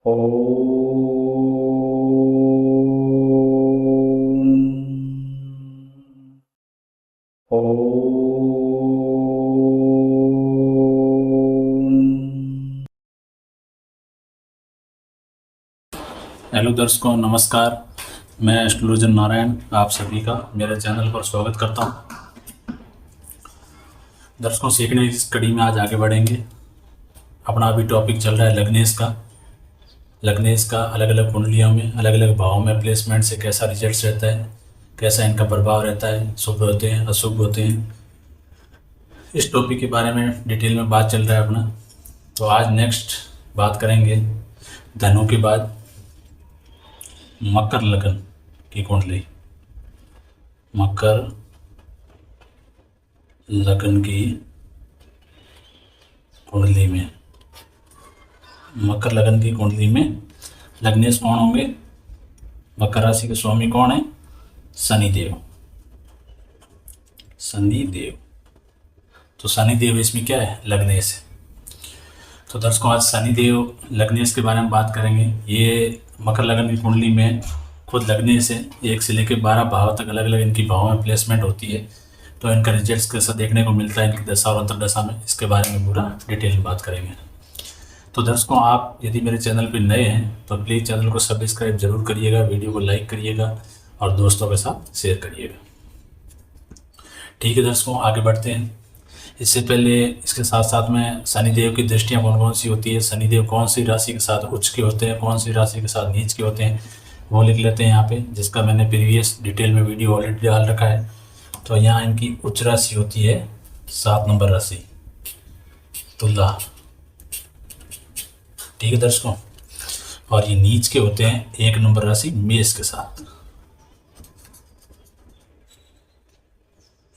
Hello दर्शकों, नमस्कार। मैं एस्ट्रोलॉजर नारायण आप सभी का मेरे चैनल पर स्वागत करता हूं। दर्शकों, सीखने की कड़ी में आज आगे बढ़ेंगे। अपना अभी टॉपिक चल रहा है लग्नेश का अलग अलग कुंडलियों में अलग अलग भावों में प्लेसमेंट से कैसा रिजल्ट रहता है, कैसा इनका प्रभाव रहता है, शुभ होते हैं अशुभ होते हैं। इस टॉपिक के बारे में डिटेल में बात चल रहा है अपना। तो आज नेक्स्ट बात करेंगे धनु के बाद मकर लगन की कुंडली। मकर लगन की कुंडली में लग्नेश कौन होंगे? मकर राशि के स्वामी कौन है? शनिदेव। तो शनिदेव इसमें क्या है? लग्नेश है। तो दर्शकों, आज शनिदेव लग्नेश के बारे में बात करेंगे। ये मकर लगन की कुंडली में खुद लग्नेश है। 1 से लेकर 12 भाव तक अलग अलग इनकी भावों में प्लेसमेंट होती है। तो इनका रिजल्ट कैसा देखने को मिलता है इनकी दशा और अंतर्दशा में, इसके बारे में पूरा डिटेल में बात करेंगे। तो दर्शकों, आप यदि मेरे चैनल पर नए हैं तो प्लीज़ चैनल को सब्सक्राइब जरूर करिएगा, वीडियो को लाइक करिएगा और दोस्तों के साथ शेयर करिएगा। ठीक है दर्शकों, आगे बढ़ते हैं। इससे पहले इसके साथ साथ में शनिदेव की दृष्टियाँ कौन कौन सी होती है, शनिदेव कौन सी राशि के साथ उच्च के होते हैं, कौन सी राशि के साथ नीच के होते हैं, वो लिख लेते हैं यहाँ पे, जिसका मैंने प्रीवियस डिटेल में वीडियो ऑलरेडी डाल रखा है। तो यहाँ इनकी उच्च राशि होती है 7 नंबर राशि तुला। ठीक है दर्शकों, और ये नीच के होते हैं 1 नंबर राशि मेष के साथ।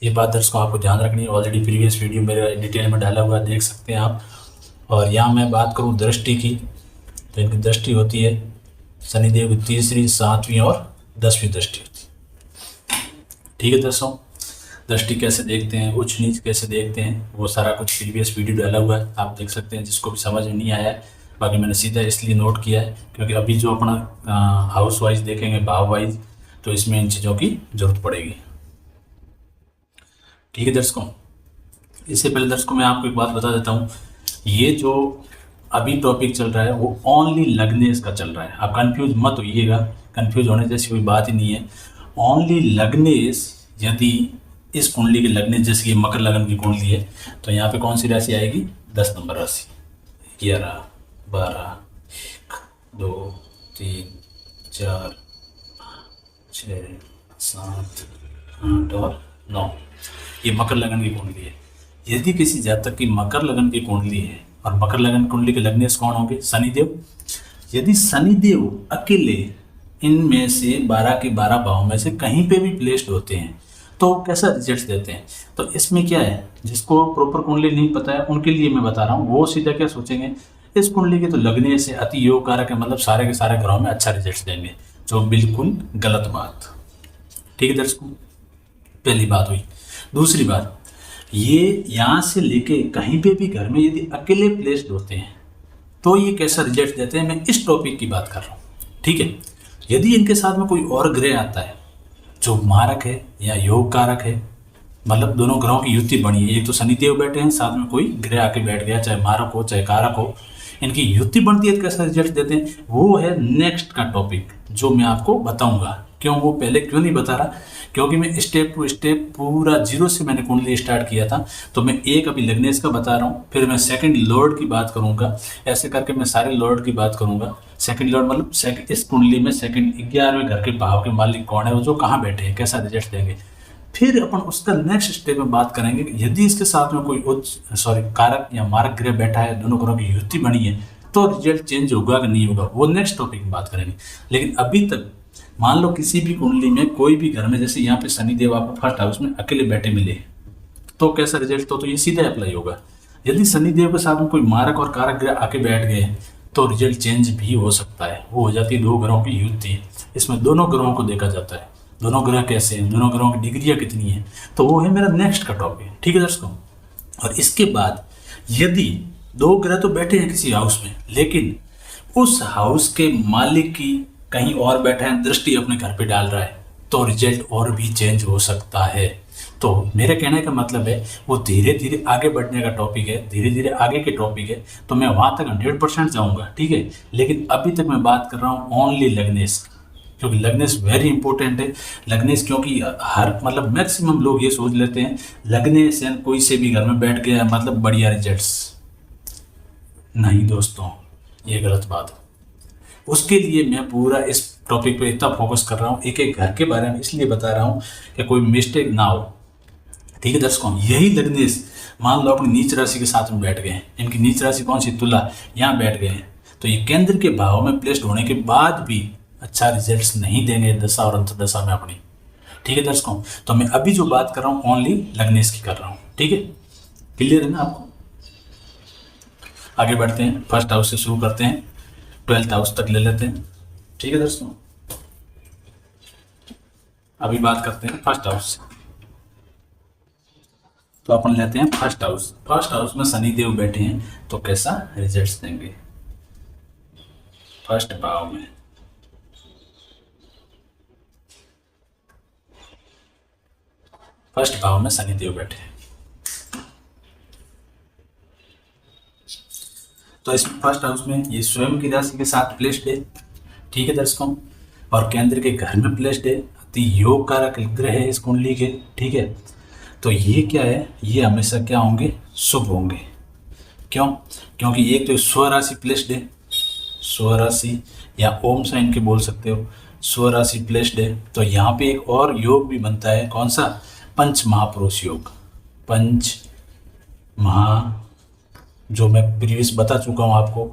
ये बात दर्शकों आपको ध्यान रखनी है, ऑलरेडी प्रीवियस वीडियो मेरे डिटेल में डाला हुआ देख सकते हैं आप। और यहाँ मैं बात करूँ दृष्टि की, तो इनकी दृष्टि होती है शनिदेव की 3री, 7वीं और 10वीं दृष्टि होती है। ठीक है दर्शकों, दृष्टि कैसे देखते हैं, उच्च नीच कैसे देखते हैं, वो सारा कुछ प्रीवियस वीडियो डाला हुआ है, आप देख सकते हैं। जिसको भी समझ में नहीं आया है, बाकी मैंने सीधा इसलिए नोट किया है क्योंकि अभी जो अपना हाउस वाइज देखेंगे, भाव वाइज, तो इसमें इन चीज़ों की जरूरत पड़ेगी। ठीक है दर्शकों, इससे पहले दर्शकों मैं आपको एक बात बता देता हूँ। ये जो अभी टॉपिक चल रहा है वो ओनली लग्नेश का चल रहा है। आप कंफ्यूज मत होइएगा, कंफ्यूज होने जैसी कोई बात ही नहीं है। ओनली लग्नेश, यदि इस कुंडली की लग्नेश जैसे कि मकर लगन की कुंडली है तो यहाँ पे कौन सी राशि आएगी? 10 नंबर राशि। 11, 12, 1, 2, 3, 4, 6, 7, 8 और 9, ये मकर लगन की कुंडली है। यदि किसी जातक की मकर लगन की कुंडली है और मकर लगन कुंडली के लग्नेश कौन होंगे? शनिदेव। यदि शनिदेव अकेले इनमें से 12 के 12 भाव में से कहीं पे भी प्लेस्ड होते हैं तो कैसा रिजल्ट देते हैं? तो इसमें क्या है, जिसको प्रॉपर कुंडली नहीं पता है उनके लिए मैं बता रहा हूँ, वो सीधा क्या सोचेंगे, इस कुंडली के तो लग्नेश से अति योग कारक है, मतलब सारे के सारे ग्रहों में अच्छा रिजल्ट देंगे, जो बिल्कुल गलत बात। ठीक है दर्शकों, पहली बात हुई। दूसरी बात, ये यहाँ से लेके कहीं पे भी घर में यदि अकेले प्लेस्ड होते हैं तो ये कैसा रिजल्ट देते हैं, मैं इस टॉपिक की बात कर रहा हूँ। ठीक है, यदि इनके साथ में कोई और ग्रह आता है जो मारक है या योग कारक है, मतलब दोनों ग्रहों की युति बनी है, एक तो शनिदेव बैठे हैं, साथ में कोई ग्रह आके बैठ गया, चाहे मारक हो चाहे कारक हो, इनकी युति बनती है तो कैसा रिजल्ट देते हैं, वो है नेक्स्ट का टॉपिक जो मैं आपको बताऊंगा। क्यों, वो पहले क्यों नहीं बता रहा, क्योंकि मैं स्टेप टू स्टेप पूरा जीरो से मैंने कुंडली स्टार्ट किया था। तो मैं एक अभी लग्नेश का बता रहा हूँ, फिर मैं सेकंड लॉर्ड की बात करूंगा, ऐसे करके मैं सारे लॉर्ड की बात करूंगा। सेकंड लॉर्ड मतलब इस कुंडली में सेकंड 11वें घर के भाव के मालिक कौन है, वो जो कहाँ बैठे हैं, कैसा रिजल्ट देंगे। फिर अपन उसका नेक्स्ट स्टेप में बात करेंगे, यदि इसके साथ में कोई कारक या मारक ग्रह बैठा है, दोनों ग्रहों की युति बनी है, तो रिजल्ट चेंज होगा कि नहीं होगा, वो नेक्स्ट टॉपिक में बात करेंगे। लेकिन अभी तक मान लो किसी भी कुंडली में कोई भी घर में, जैसे यहाँ पे शनिदेव आपको फर्स्ट हाउस में अकेले बैठे मिले तो कैसा रिजल्ट, तो ये सीधा अप्लाई होगा। यदि शनिदेव के साथ में कोई मारक और कारक ग्रह आके बैठ गए तो रिजल्ट चेंज भी हो सकता है, वो हो जाती है 2 ग्रहों की युति। इसमें दोनों ग्रहों को देखा जाता है, दोनों ग्रह कैसे हैं, दोनों ग्रहों की डिग्रियाँ कितनी है, तो वो है मेरा नेक्स्ट का टॉपिक। ठीक है दर्शकों, और इसके बाद यदि 2 ग्रह तो बैठे हैं किसी हाउस में, लेकिन उस हाउस के मालिक की कहीं और बैठा है, दृष्टि अपने घर पे डाल रहा है, तो रिजल्ट और भी चेंज हो सकता है। तो मेरे कहने का मतलब है वो धीरे धीरे आगे बढ़ने का टॉपिक है, धीरे धीरे आगे के टॉपिक है, तो मैं वहाँ तक 100% जाऊँगा, ठीक है। लेकिन अभी तक मैं बात कर रहा हूँ ओनली लग्नेश, क्योंकि लग्नेश वेरी इंपॉर्टेंट है। लग्नेश क्योंकि हर मतलब मैक्सिमम लोग ये सोच लेते हैं लग्नेश है कोई से भी घर में बैठ गया मतलब बढ़िया रिजल्ट्स। नहीं दोस्तों, ये गलत बात है। उसके लिए मैं पूरा इस टॉपिक पे इतना फोकस कर रहा हूँ, एक एक घर के बारे में इसलिए बता रहा हूँ कि कोई मिस्टेक ना हो, ठीक है दर्शकों। यही लग्नेश मान लो अपनी नीच राशि के साथ में बैठ गए हैं, इनकी नीच राशि कौन सी, तुला, यहाँ बैठ गए हैं, तो ये केंद्र के भाव में प्लेस्ड होने के बाद भी अच्छा रिजल्ट्स नहीं देंगे दशा और अंतर्दशा में अपनी, ठीक है दर्शकों। तो मैं अभी जो बात कर रहा हूँ ओनली लग्नेश की कर रहा हूँ, ठीक है। क्लियर है ना आपको? आगे बढ़ते हैं, फर्स्ट हाउस से शुरू करते हैं, 12th हाउस तक ले लेते हैं, ठीक है दोस्तों। अभी बात करते हैं फर्स्ट हाउस से, तो अपन लेते हैं फर्स्ट हाउस। फर्स्ट हाउस में शनि देव बैठे हैं, तो कैसा रिजल्ट्स देंगे फर्स्ट भाव में। फर्स्ट भाव में शनि देव बैठे हैं, तो इस फर्स्ट हाउस में ये स्वयं की राशि के साथ प्लेस्ड है, ठीक है दर्शकों, और केंद्र के घर में प्लेस्ड है, अति योग कारक ग्रह है इस कुंडली के, ठीक है। तो ये क्या है, ये हमेशा क्या होंगे, शुभ होंगे। क्यों? क्योंकि एक तो स्वराशि प्लेस्ड है, स्वराशि या ओम साइन के बोल सकते हो, स्वराशि प्लेस्ड है, तो यहाँ पे एक और योग भी बनता है, कौन सा, पंच महापुरुष योग। पंच महा, जो मैं प्रीवियस बता चुका हूँ आपको,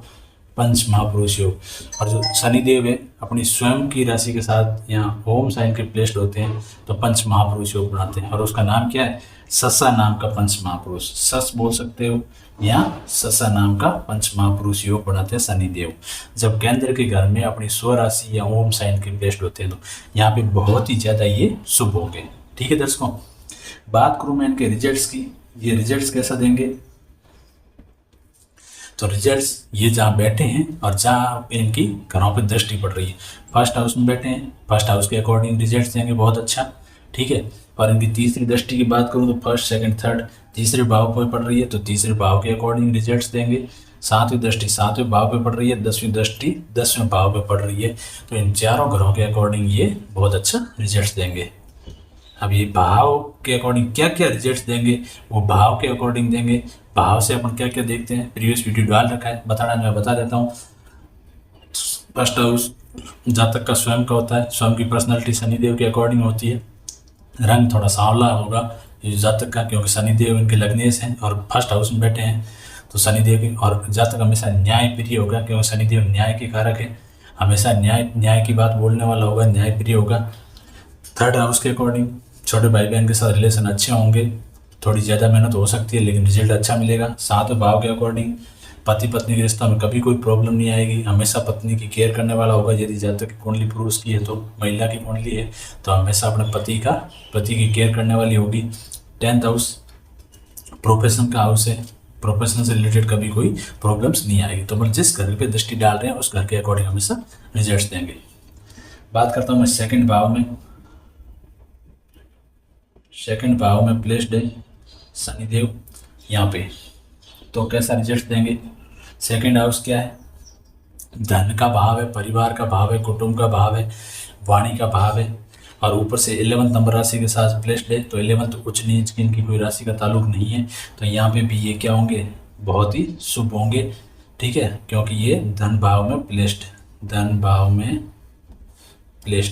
पंच महापुरुष योग। और जो शनिदेव है अपनी स्वयं की राशि के साथ यहाँ होम साइन के प्लेस्ड होते हैं, तो पंच महापुरुष योग बनाते हैं, और उसका नाम क्या है, ससा नाम का पंच महापुरुष, सस बोल सकते हो, या ससा नाम का पंच महापुरुष योग बनाते हैं शनिदेव। जब केंद्र के घर में अपनी स्वराशि या होम साइन के प्लेस्ड होते हैं, तो यहाँ पे बहुत ही ज़्यादा ये शुभ होंगे, ठीक है दर्शकों। बात करूँ मैं इनके रिजल्ट्स की, ये रिजल्ट्स कैसा देंगे, तो रिजल्ट्स ये जहाँ बैठे हैं और जहाँ इनकी घरों पे दृष्टि पड़ रही है, फर्स्ट हाउस में बैठे हैं, फर्स्ट हाउस के अकॉर्डिंग रिजल्ट्स देंगे बहुत अच्छा, ठीक है। और इनकी तीसरी दृष्टि की बात करूँ तो फर्स्ट सेकंड थर्ड तीसरे भाव पर पड़ रही है, तो तीसरे भाव के अकॉर्डिंग रिजल्ट्स देंगे। सातवीं दृष्टि सातवें भाव पे पड़ रही है, 10वीं दृष्टि 10वें भाव पे पड़ रही है, तो इन चारों घरों के अकॉर्डिंग ये बहुत अच्छा रिजल्ट्स देंगे। अब ये भाव के अकॉर्डिंग क्या क्या रिजल्ट्स देंगे, वो भाव के अकॉर्डिंग देंगे। भाव से अपन क्या क्या देखते हैं, प्रीवियस वीडियो डाल रखा है, बताना मैं बता देता हूँ। फर्स्ट हाउस जातक का स्वयं का होता है, स्वयं की पर्सनैलिटी शनिदेव के अकॉर्डिंग होती है, रंग थोड़ा सांवला होगा ये जातक का, क्योंकि शनिदेव इनके लग्नेश हैं और फर्स्ट हाउस में बैठे हैं, तो शनिदेव की, और जातक हमेशा न्याय प्रिय होगा, क्योंकि शनिदेव न्याय के कारक है, हमेशा न्याय की बात बोलने वाला होगा, न्याय प्रिय होगा। थर्ड हाउस के अकॉर्डिंग छोटे भाई बहन के साथ रिलेशन अच्छे होंगे, थोड़ी ज़्यादा मेहनत हो सकती है लेकिन रिजल्ट अच्छा मिलेगा। सातवें भाव के अकॉर्डिंग पति पत्नी के रिश्ता में कभी कोई प्रॉब्लम नहीं आएगी, हमेशा पत्नी की केयर करने वाला होगा। यदि जातक की कुंडली पुरुष की है तो महिला की कुंडली है तो हमेशा अपने पति की केयर करने वाली होगी। 10th हाउस प्रोफेशन का हाउस है, प्रोफेशन से रिलेटेड कभी कोई प्रॉब्लम्स नहीं आएगी। तो मतलब जिस घर पे दृष्टि डाल रहे हैं उस घर के अकॉर्डिंग हमेशा रिजल्ट देंगे। बात करता हूँ मैं सेकंड भाव में। सेकंड भाव में प्लेस्ड है शनिदेव यहाँ पे, तो कैसा रिजल्ट देंगे। सेकंड हाउस क्या है, धन का भाव है, परिवार का भाव है, कुटुंब का भाव है, वाणी का भाव है, और ऊपर से 11th नंबर राशि के साथ प्लेस्ड है। तो 11th उच्च नीच की इनकी कोई राशि का ताल्लुक नहीं है, तो यहाँ पे भी ये क्या होंगे, बहुत ही शुभ होंगे, ठीक है, क्योंकि ये धन भाव में प्लेस्ड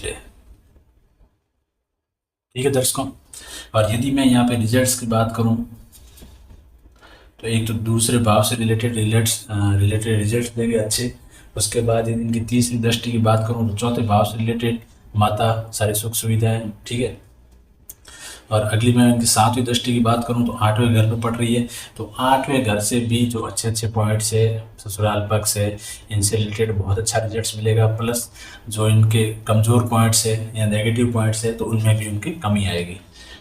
है, ठीक है दर्शकों। और यदि मैं यहाँ पे रिजल्ट्स की बात करूँ तो एक तो दूसरे भाव से रिलेटेड रिजल्ट्स देंगे अच्छे। उसके बाद यदि इनकी तीसरी दृष्टि की बात करूँ तो चौथे भाव से रिलेटेड माता सारी सुख सुविधाएं, ठीक है। और अगली मैं इनकी सातवीं दृष्टि की बात करूँ तो 8वें घर पे पड़ रही है, तो 8वें घर से भी जो अच्छे पॉइंट्स है, ससुराल पक्ष है, इनसे रिलेटेड बहुत अच्छा रिजल्ट्स मिलेगा। प्लस जो इनके कमज़ोर पॉइंट्स है या नेगेटिव पॉइंट्स है तो उनमें भी उनकी कमी आएगी,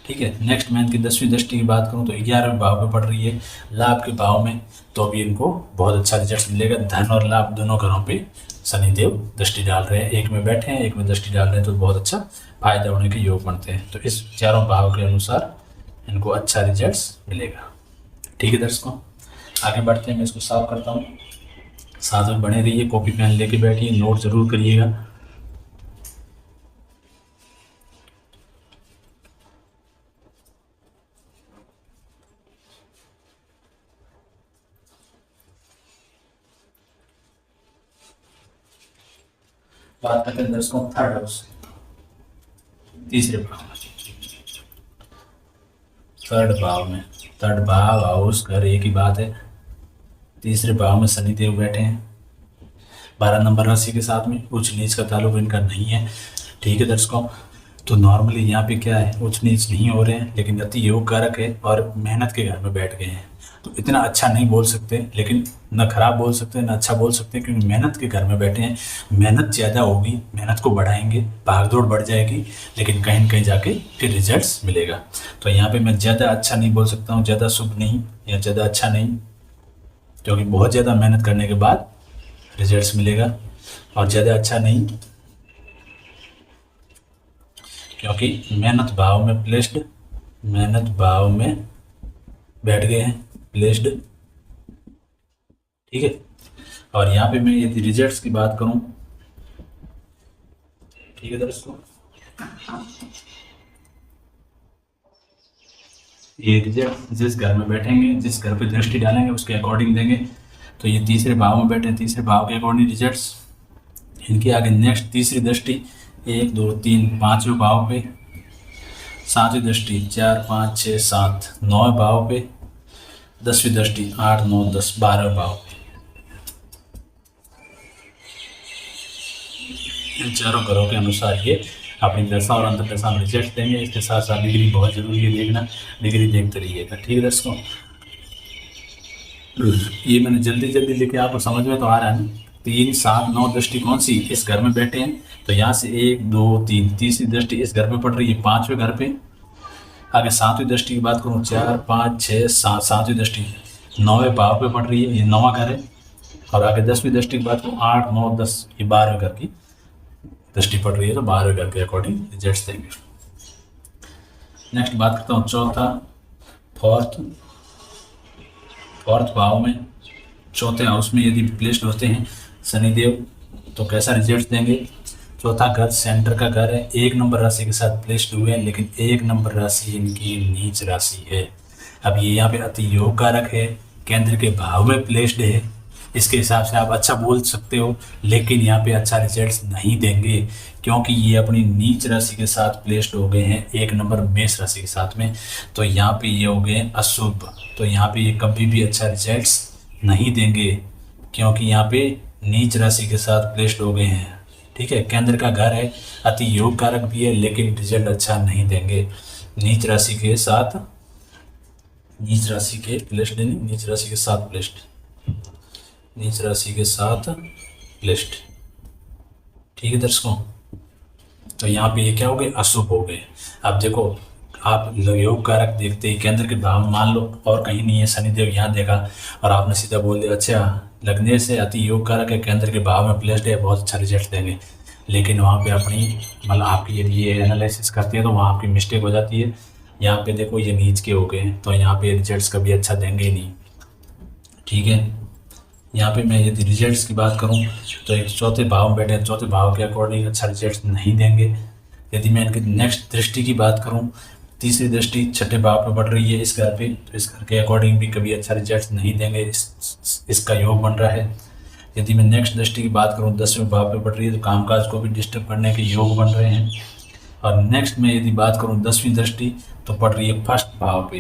ठीक है। नेक्स्ट मैं इनकी 10वीं दृष्टि की बात करूँ तो 11वें भाव में पड़ रही है, लाभ के भाव में, तो अभी इनको बहुत अच्छा रिजल्ट मिलेगा। धन और लाभ दोनों घरों पे शनिदेव दृष्टि डाल रहे हैं, एक में बैठे हैं, एक में दृष्टि डाल रहे हैं, तो बहुत अच्छा फायदा होने के योग बनते हैं। तो इस चारों भाव के अनुसार इनको अच्छा रिजल्ट मिलेगा। ठीक है दर्शकों, आगे बढ़ते हैं, मैं इसको साफ करता हूँ। साथ में बने रहिए, कॉपी पेन लेके बैठिए, नोट जरूर करिएगा। बात करते हैं दर्शकों थर्ड हाउस, तीसरे भाव में। थर्ड भाव हाउस घर एक ही बात है। तीसरे भाव में शनिदेव बैठे हैं 12 नंबर राशि के साथ में, उच्च नीच का ताल्लुक इनका नहीं है। ठीक है दर्शकों, तो नॉर्मली यहाँ पे क्या है, उच्च नीच नहीं हो रहे हैं, लेकिन अति योग कारक है और मेहनत के घर में बैठ गए हैं। तो इतना अच्छा नहीं बोल सकते, लेकिन न खराब बोल सकते न अच्छा बोल सकते, क्योंकि मेहनत के घर में बैठे हैं। मेहनत ज़्यादा होगी, मेहनत को बढ़ाएंगे, भागदौड़ बढ़ जाएगी, लेकिन कहीं न कहीं जाके फिर रिजल्ट्स मिलेगा। तो यहाँ पे मैं ज़्यादा अच्छा नहीं बोल सकता हूँ, ज़्यादा शुभ नहीं या ज़्यादा अच्छा नहीं, क्योंकि बहुत ज़्यादा मेहनत करने के बाद रिजल्ट्स मिलेगा, और ज़्यादा अच्छा नहीं क्योंकि मेहनत भाव में प्लेस्ड, मेहनत भाव में बैठ गए हैं प्लेस्ड। ठीक है, और यहाँ पे मैं यदि रिजल्ट्स की बात करूं, ठीक है दोस्तों, ये रिजल्ट जिस घर में बैठेंगे, जिस घर पे दृष्टि डालेंगे उसके अकॉर्डिंग देंगे। तो ये तीसरे भाव में बैठे, तीसरे भाव के अकॉर्डिंग रिजल्ट्स। इनके आगे नेक्स्ट तीसरी दृष्टि 1 2 3 5वें भाव पे, 7वीं दृष्टि 4 5 6 7 9वें भाव पे, 10वीं दृष्टि 8 9 10 12वें भाव पे। इन चारों घरों के अनुसार ये अपनी दशा और अंतर्दशा में रिजल्ट देंगे। इसके साथ साथ डिग्री बहुत जरूरी है देखना, डिग्री देखते रहिएगा। ठीक है दर्शकों, ये मैंने जल्दी जल्दी लेके आपको समझ में तो आ रहा है ना। 3 7 9 दृष्टि कौन सी, इस घर में बैठे हैं, तो यहाँ से 1 2 3 तीसरी दृष्टि इस घर में पड़ रही है 5वें घर पे। आगे 7वीं दृष्टि की बात करूँ 4 5 6 7, 7वीं दृष्टि 9वें भाव पे पड़ रही है, ये 9वां घर है। और आगे 10वीं दृष्टि की बात करूँ 8 9 10, ये 12वें घर की दृष्टि पड़ रही है, तो 12वें घर के अकॉर्डिंग रिजल्ट देंगे। नेक्स्ट बात करता हूँ चौथा, फोर्थ भाव में, चौथे हाउस में यदि प्लेस्ड होते हैं शनिदेव, तो कैसा रिजल्ट देंगे। चौथा घर सेंटर का घर है, 1 नंबर राशि के साथ प्लेस्ड हुए हैं, लेकिन 1 नंबर राशि इनकी नीच राशि है। अब ये यहाँ पे अति योग कारक है, केंद्र के भाव में प्लेस्ड है, इसके हिसाब से आप अच्छा बोल सकते हो, लेकिन यहाँ पे अच्छा रिजल्ट नहीं देंगे, क्योंकि ये अपनी नीच राशि के साथ प्लेस्ड हो गए हैं 1 नंबर मेष राशि के साथ में। तो यहाँ पे ये हो गए अशुभ, तो यहाँ पे ये कभी भी अच्छा रिजल्ट नहीं देंगे, क्योंकि यहाँ पे नीच राशि के साथ प्लेस्ड हो गए हैं। ठीक है, केंद्र का घर है, अति योग कारक भी है, लेकिन रिजल्ट अच्छा नहीं देंगे। नीच राशि के साथ, नीच राशि के प्लेस्ड नहीं, नीच राशि के साथ प्लेस्ड, नीच राशि के साथ प्लेस्ड। ठीक है दर्शकों, तो यहाँ पे ये क्या हो गए, अशुभ हो गए। अब देखो, आप योग कारक देखते ही केंद्र के भाव मान लो और कहीं नहीं है, शनिदेव यहाँ देखा और आपने सीधा बोल दिया अच्छा लगने से अति योग कारक है, केंद्र के भाव में प्लेस्ड है, बहुत अच्छा रिजल्ट देंगे। लेकिन वहाँ पे अपनी मतलब आपकी यदि ये एनालिसिस करती है तो वहाँ आपकी मिस्टेक हो जाती है। यहाँ पे देखो ये नीच के हो गए, तो यहाँ पे रिजल्ट्स कभी अच्छा देंगे ही नहीं। ठीक है, यहाँ पे मैं यदि रिजल्ट्स की बात करूँ तो एक चौथे भाव में बैठे हैं, चौथे भाव के अकॉर्डिंग अच्छा रिजल्ट नहीं देंगे। यदि मैं इनकी नेक्स्ट दृष्टि की बात करूँ, तीसरी दृष्टि छठे भाव पे बढ़ रही है इस घर पे, तो इस घर के अकॉर्डिंग भी कभी अच्छा रिजल्ट नहीं देंगे, इसका योग बन रहा है। यदि मैं नेक्स्ट दृष्टि की बात करूँ 10वें भाव पे बढ़ रही है, तो कामकाज को भी डिस्टर्ब करने के योग बन रहे हैं। और नेक्स्ट में यदि बात करूँ 10वीं दृष्टि तो पड़ रही है फर्स्ट भाव पे,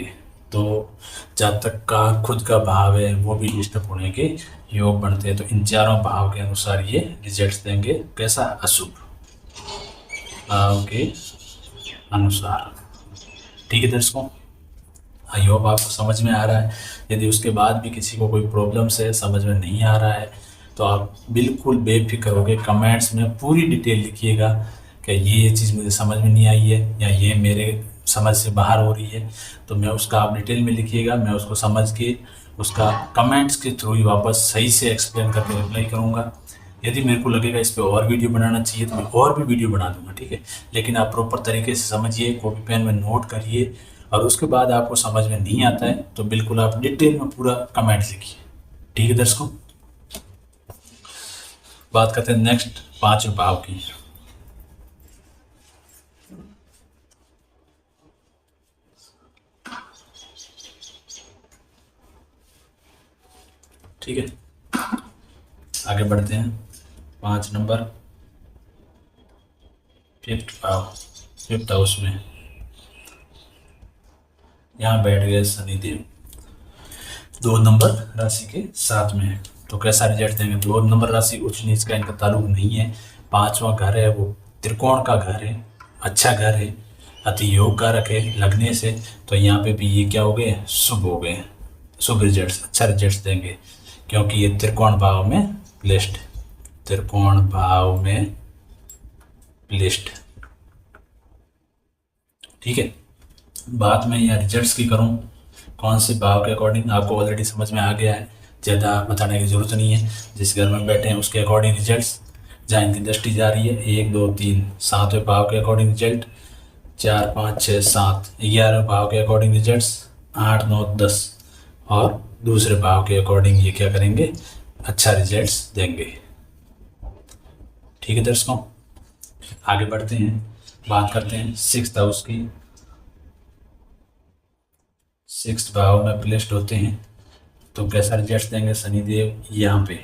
तो जातक का खुद का भाव है वो भी डिस्टर्ब होने के योग बनते हैं। तो इन चारों भाव के अनुसार ये रिजल्ट देंगे, कैसा, अशुभ भाव के अनुसार। ठीक है दर्शकों, आई होप आपको समझ में आ रहा है। यदि उसके बाद भी किसी को कोई प्रॉब्लम्स है, समझ में नहीं आ रहा है, तो आप बिल्कुल बेफिक्र होकर कमेंट्स में पूरी डिटेल लिखिएगा कि ये चीज़ मुझे समझ में नहीं आई है, या ये मेरे समझ से बाहर हो रही है तो मैं उसका आप डिटेल में लिखिएगा, मैं उसको समझ के उसका कमेंट्स के थ्रू ही वापस सही से एक्सप्लेन करके रिप्लाई करूँगा। यदि मेरे को लगेगा इस पे और वीडियो बनाना चाहिए तो मैं और भी वीडियो बना दूंगा, ठीक है। लेकिन आप प्रॉपर तरीके से समझिए, कॉपी पेन में नोट करिए, और उसके बाद आपको समझ में नहीं आता है तो बिल्कुल आप डिटेल में पूरा कमेंट लिखिए, ठीक है दर्शकों। बात करते हैं नेक्स्ट 5 भाव की। ठीक है, आगे बढ़ते हैं। 5 नंबर 5th भाव, 5th हाउस में यहाँ बैठ गए शनिदेव 2 नंबर राशि के साथ में, तो कैसा रिजल्ट देंगे। 2 नंबर राशि उच्च नीच का इनका ताल्लुक नहीं है। 5वां घर है वो त्रिकोण का घर है, अच्छा घर है, अति योग कारक है लगने से, तो यहाँ पे भी ये क्या हो गए, शुभ हो गए, शुभ रिजल्ट, अच्छा रिजल्ट देंगे क्योंकि ये त्रिकोण भाव में प्लेस्ड, त्रिकोण भाव में प्लेस्ड, ठीक है। बात मैं यहाँ रिजल्ट्स की करूँ कौन से भाव के अकॉर्डिंग, आपको ऑलरेडी समझ में आ गया है, ज़्यादा बताने की ज़रूरत नहीं है। जिस घर में बैठे हैं उसके अकॉर्डिंग रिजल्ट्स, जहाँ इनकी दृष्टि जा रही है 1 2 3 7वें भाव के अकॉर्डिंग रिजल्ट, 4 5 6 7 11वें भाव के अकॉर्डिंग रिजल्ट्स, 8 9 10 और दूसरे भाव के अकॉर्डिंग ये क्या करेंगे, अच्छा रिजल्ट्स देंगे, ठीक है दर्शकों। आगे बढ़ते हैं, बात करते हैं 6th हाउस की। 6th भाव में प्लेस्ड होते हैं तो कैसा रिजल्ट देंगे शनिदेव यहाँ पे।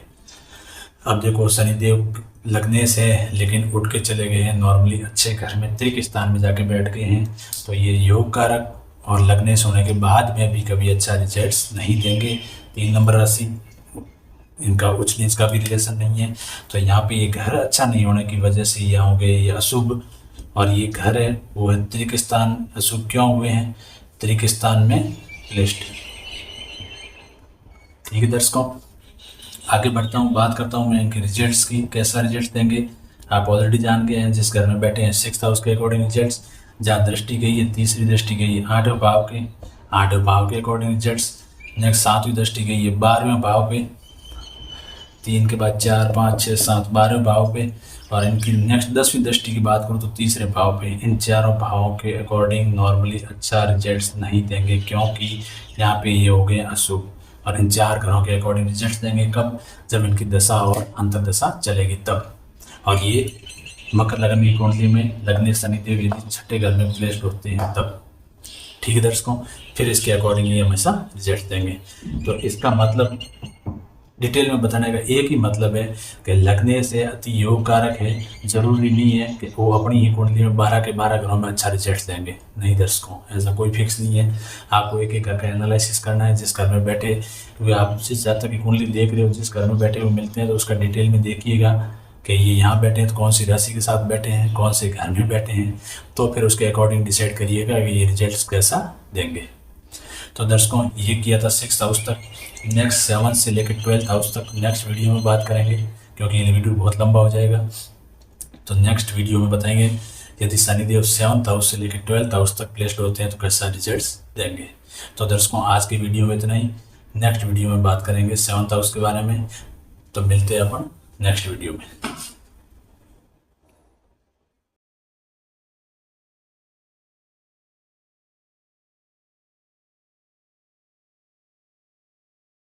अब देखो शनिदेव लगने से लेकिन उठ के चले गए हैं नॉर्मली अच्छे घर में, त्रिक स्थान में जाके बैठ गए हैं, तो ये योग कारक और लगने से होने के बाद में भी कभी अच्छा रिजल्ट नहीं देंगे। 3 नंबर राशि, इनका उच्च नीच का भी रिलेशन नहीं है, तो यहाँ पे ये घर अच्छा नहीं होने की वजह से यहाँ हो गए ये अशुभ, और ये घर है वो है त्रिक स्थान, अशुभ क्यों हुए हैं, त्रिक स्थान में प्लेस्ड, ठीक है दर्शकों। आगे बढ़ता हूँ, बात करता हूँ मैं इनके रिजल्ट्स की, कैसा रिजल्ट देंगे। आप ऑलरेडी जान गए हैं जिस घर में बैठे हैं 6th हाउस के अकॉर्डिंग रिजल्ट्स, जहाँ दृष्टि गई है, तीसरी दृष्टि गई है 8वें भाव के, 8वें भाव के अकॉर्डिंग रिजल्ट्स। नेक्स्ट 7वीं दृष्टि गई है 12वें भाव पे, 3 के बाद 4 5 6 7 12वें भाव पे, और इनकी नेक्स्ट 10वीं दृष्टि की बात करूँ तो तीसरे भाव पे। इन चारों भावों के अकॉर्डिंग नॉर्मली अच्छा रिजल्ट्स नहीं देंगे क्योंकि यहाँ पे ये हो गए अशुभ, और इन 4 ग्रहों के अकॉर्डिंग रिजल्ट्स देंगे कब, जब इनकी दशा और अंतर्दशा चलेगी तब, और ये मकर लगन की कुंडली में लगने शनिदेव यदि 6ठे घर में प्लेस्ड होते हैं तब, ठीक है दर्शकों। फिर इसके अकॉर्डिंग ये हमेशा रिजल्ट देंगे। तो इसका मतलब डिटेल में बताने का एक ही मतलब है कि लगने से अति योग कारक है, जरूरी नहीं है कि वो अपनी ही कुंडली में 12 के 12 ग्रहों में अच्छा रिजल्ट देंगे, नहीं दर्शकों, ऐसा कोई फिक्स नहीं है। आपको एक एक घर का एनालिसिस करना है, जिस घर में बैठे, क्योंकि आप जिस जातक की कुंडली देख रहे हो, जिस घर में बैठे हुए मिलते हैं तो उसका डिटेल में देखिएगा कि ये यहाँ बैठे हैं तो कौन सी राशि के साथ बैठे हैं, कौन से घर में बैठे हैं, तो फिर उसके अकॉर्डिंग डिसाइड करिएगा कि ये रिजल्ट कैसा देंगे। तो दर्शकों ये किया था 6th हाउस तक। नेक्स्ट 7 से लेकर 12th हाउस तक नेक्स्ट वीडियो में बात करेंगे क्योंकि ये वीडियो बहुत लंबा हो जाएगा। तो नेक्स्ट वीडियो में बताएंगे यदि शनिदेव 7th हाउस से लेकर 12th हाउस तक प्लेस्ड होते हैं तो कैसा रिजल्ट्स देंगे। तो दर्शकों आज की वीडियो में इतना ही, नेक्स्ट वीडियो में बात करेंगे 7th हाउस के बारे में। तो मिलते हैं अपन नेक्स्ट वीडियो में।